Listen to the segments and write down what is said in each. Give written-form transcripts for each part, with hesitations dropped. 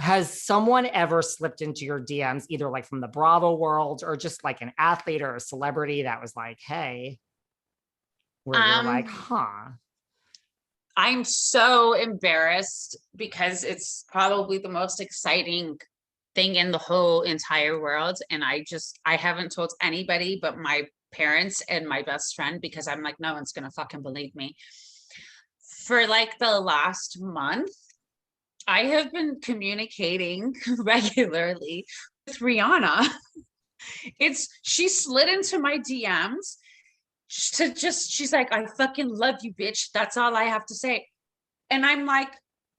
Has someone ever slipped into your DMs, either like from the Bravo world or just like an athlete or a celebrity that was like, hey, where you're like, Um, huh? I'm so embarrassed because it's probably the most exciting thing in the whole entire world. And I haven't told anybody but my parents and my best friend because I'm like, no one's gonna fucking believe me. For like the last month, I have been communicating regularly with Rihanna. She slid into my DMs she's like, I fucking love you, bitch. That's all I have to say. And I'm like,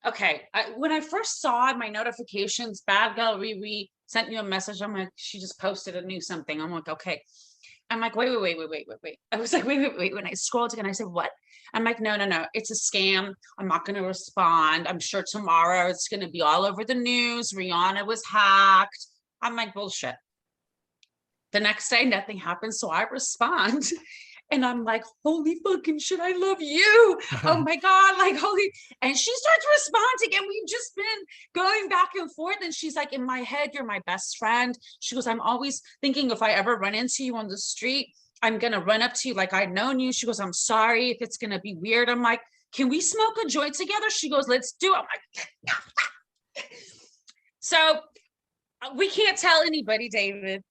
okay. When I first saw my notifications, Bad Girl Riri sent you a message. I'm like, she just posted a new something. I'm like, okay. I'm like, wait. I was like, wait. When I scrolled again, I said, what? I'm like, no. It's a scam. I'm not going to respond. I'm sure tomorrow it's going to be all over the news. Rihanna was hacked. I'm like, bullshit. The next day, nothing happens. So I respond. And I'm like, holy fucking shit, I love you. Oh my God, like holy. And she starts responding, and we've just been going back and forth. And she's like, in my head, you're my best friend. She goes, I'm always thinking if I ever run into you on the street, I'm going to run up to you like I've known you. She goes, I'm sorry if it's going to be weird. I'm like, can we smoke a joint together? She goes, let's do it. I'm like, so we can't tell anybody, David.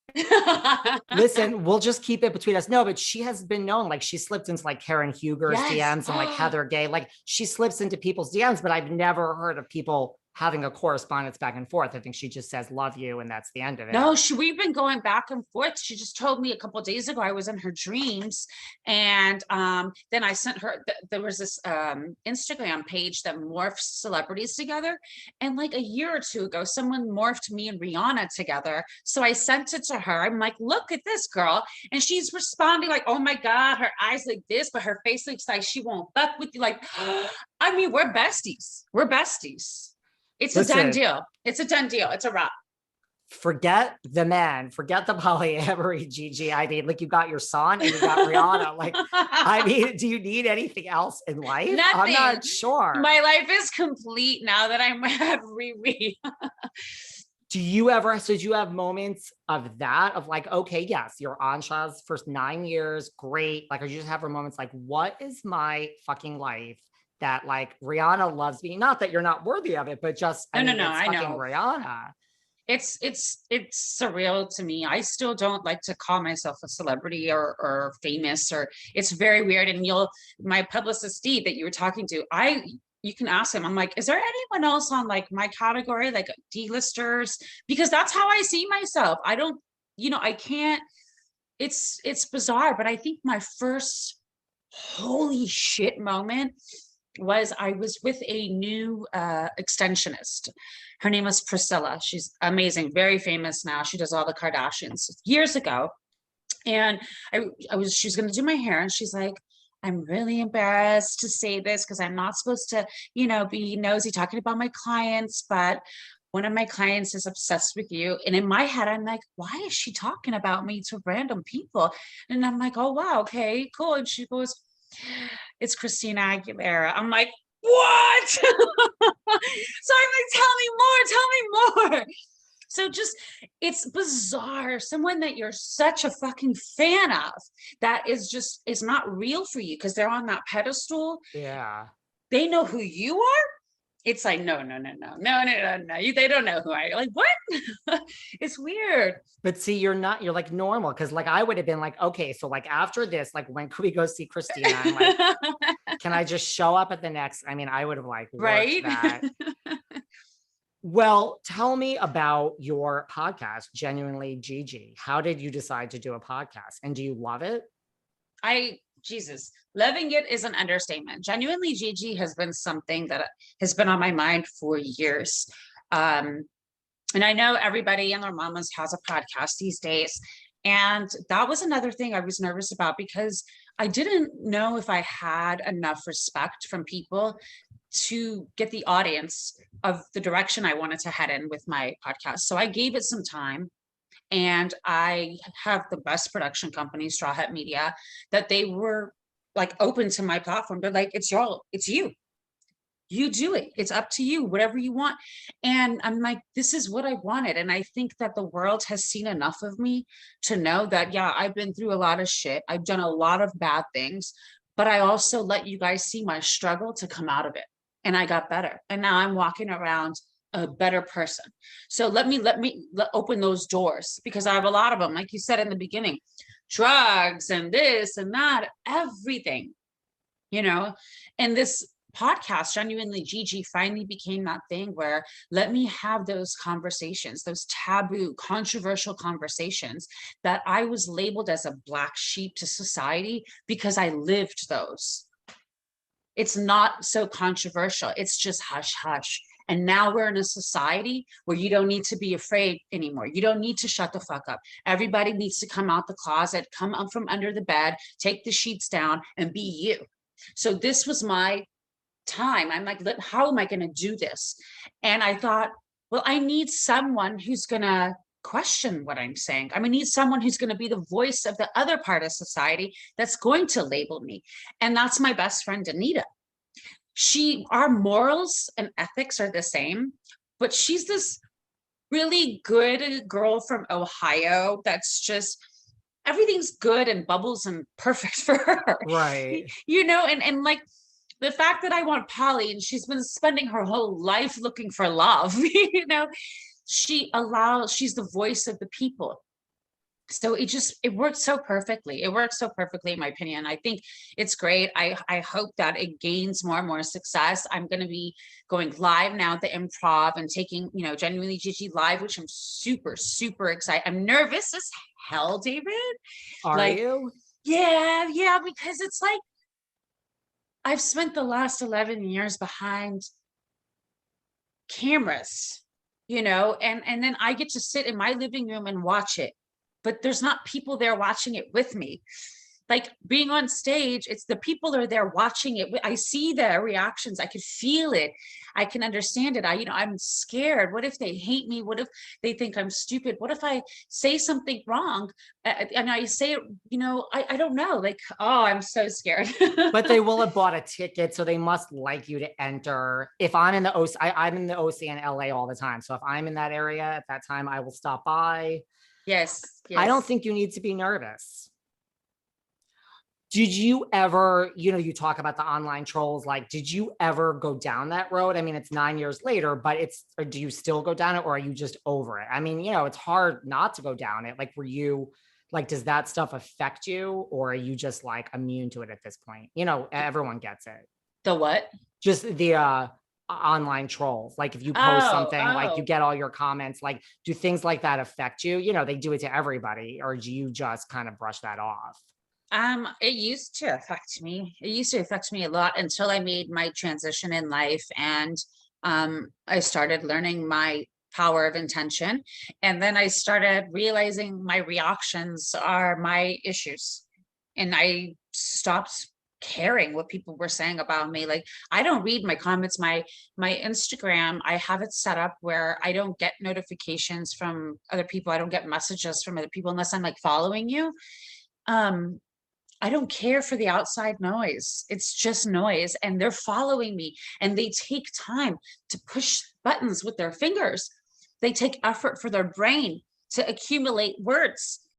Listen, we'll just keep it between us. No, but she has been known, like she slipped into like Karen Huger's DMs and like Heather Gay, like she slips into people's DMs, but I've never heard of people having a correspondence back and forth. I think she just says, love you. And that's the end of it. No, we've been going back and forth. She just told me a couple of days ago, I was in her dreams. And then I sent her, there was this Instagram page that morphs celebrities together. And like a year or two ago, someone morphed me and Rihanna together. So I sent it to her. I'm like, look at this girl. And she's responding like, oh my God, her eyes like this, but her face looks like she won't fuck with you. Like, I mean, we're besties. We're besties. It's a done deal. It's a done deal. It's a wrap. Forget the man, forget the polyamory, Gigi. I mean, like you got your son and you got Rihanna. Like, I mean, do you need anything else in life? Nothing. I'm not sure. My life is complete now that I'm have Riri. Do you ever, so did you have moments of that, of like, okay, yes, you're on Shah's first 9 years, great. Like, or you just have moments like, what is my fucking life that like Rihanna loves me? Not that you're not worthy of it, but just, No, it's I fucking know. Rihanna. It's surreal to me. I still don't like to call myself a celebrity or famous, or it's very weird. And my publicist Steve that you were talking to, you can ask him. I'm like, is there anyone else on like my category, like D-listers? Because that's how I see myself. I don't, I can't, it's bizarre, but I think my first holy shit moment was I was with a new extensionist. Her name is Priscilla. She's amazing, very famous now. She does all the Kardashians. Years ago, and she's going to do my hair, and she's like, I'm really embarrassed to say this because I'm not supposed to, be nosy talking about my clients, but one of my clients is obsessed with you. And in my head, I'm like, why is she talking about me to random people? And I'm like, oh, wow, okay, cool. And she goes, it's Christina Aguilera. I'm like, what? So I'm like, tell me more. So just, it's bizarre. Someone that you're such a fucking fan of that is not real for you because they're on that pedestal. Yeah. They know who you are. It's like, no. They don't know who I am. Like, what? It's weird. But see, you're like normal. Cause like, I would have been like, okay, so like after this, like when could we go see Christina? I'm like, can I just show up at the next? I mean, I would have like worked right? that. Well, tell me about your podcast, Genuinely Gigi. How did you decide to do a podcast? And do you love it? Jesus, loving it is an understatement. Genuinely Gigi has been something that has been on my mind for years. And I know everybody and their mamas has a podcast these days. And that was another thing I was nervous about because I didn't know if I had enough respect from people to get the audience of the direction I wanted to head in with my podcast. So I gave it some time. And I have the best production company, Straw Hat Media, that they were like open to my platform. They're like, it's you. You do it. It's up to you, whatever you want. And I'm like, this is what I wanted. And I think that the world has seen enough of me to know that, yeah, I've been through a lot of shit. I've done a lot of bad things, but I also let you guys see my struggle to come out of it. And I got better. And now I'm walking around a better person. So let open those doors, because I have a lot of them. Like you said in the beginning, drugs and this and that, everything, and this podcast, Genuinely Gigi, finally became that thing where let me have those conversations, those taboo, controversial conversations that I was labeled as a black sheep to society because I lived those. It's not so controversial. It's just hush, hush. And now we're in a society where you don't need to be afraid anymore. You don't need to shut the fuck up. Everybody needs to come out the closet, come up from under the bed, take the sheets down, and be you. So this was my time. I'm like, how am I going to do this? And I thought, well, I need someone who's going to question what I'm saying. I need someone who's going to be the voice of the other part of society that's going to label me. And that's my best friend, Anita. Our morals and ethics are the same, but she's this really good girl from Ohio that's just, everything's good and bubbles and perfect for her. Right. And like, the fact that I want Polly, and she's been spending her whole life looking for love, she's the voice of the people. So it worked so perfectly. It worked so perfectly, in my opinion. I think it's great. I hope that it gains more and more success. I'm going to be going live now at the Improv and taking, Genuinely Gigi live, which I'm super, super excited. I'm nervous as hell, David. Are you? Yeah, because it's like, I've spent the last 11 years behind cameras, and then I get to sit in my living room and watch it, but there's not people there watching it with me. Like being on stage, it's the people are there watching it. I see their reactions. I can feel it. I can understand it. I'm scared. What if they hate me? What if they think I'm stupid? What if I say something wrong? And I say it, I don't know. Like, oh, I'm so scared. But they will have bought a ticket, so they must like you to enter. If I'm in the OC, I'm in the OC in LA all the time. So if I'm in that area at that time, I will stop by. Yes. I don't think you need to be nervous. Did you ever, you talk about the online trolls, like, did you ever go down that road? It's 9 years later, but or do you still go down it, or are you just over it? It's hard not to go down it. Like, were you like, does that stuff affect you, or are you just like immune to it at this point? Everyone gets it. The what? Just the online trolls. Like if you post something, like you get all your comments, like do things like that affect you? They do it to everybody, or do you just kind of brush that off? It used to affect me. It used to affect me a lot until I made my transition in life, and I started learning my power of intention. And then I started realizing my reactions are my issues. And I stopped caring what people were saying about me. Like, I don't read my comments. My Instagram, I have it set up where I don't get notifications from other people. I don't get messages from other people unless I'm like following you. I don't care for the outside noise. It's just noise, and they're following me, and they take time to push buttons with their fingers. They take effort for their brain to accumulate words.